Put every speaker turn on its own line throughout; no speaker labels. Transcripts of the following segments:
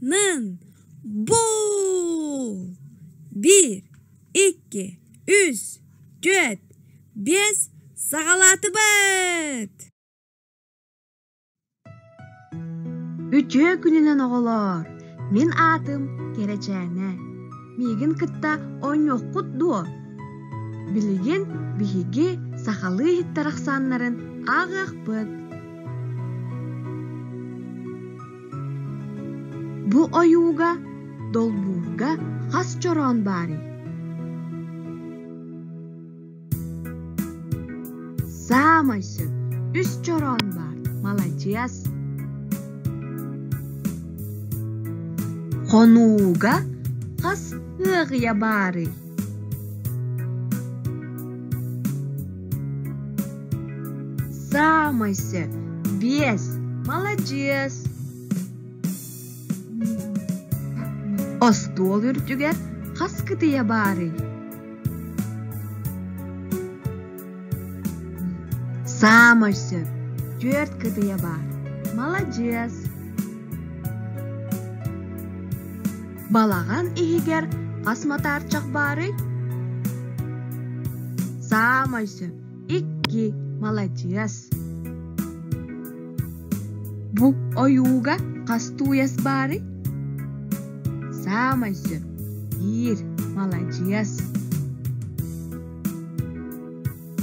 Нын. Бул. 1, 2, 3, 4, 5 сагалатыбыт.
Үчө күнүнөн оголор. Мен атым Керечene. Мигин кытта ойноккут дуо. Билигин биһиги сахалы хиттарахсаннарын агахпыт. Бу оюга долбурга хас чорон бари. Самайсы үс чорон бар. Молодец. Хонуга хас ığıya бары. Самайсы бес. Молодец. Остол үртүгер хас кытыя бары. Самайсы 4 кытыя бар. Молодец. Балаган игер касматарчак бары. Самайсы 2. Молодец. Бу оюга кастуяс бары. Самайсы 1. Молодец.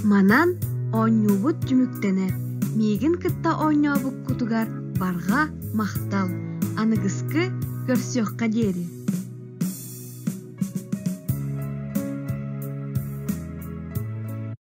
Манан ойнубут жүмүктенер. Мигин кытта ойнобук кутугар барга мактал. Аныгыскы көрсөкка дери.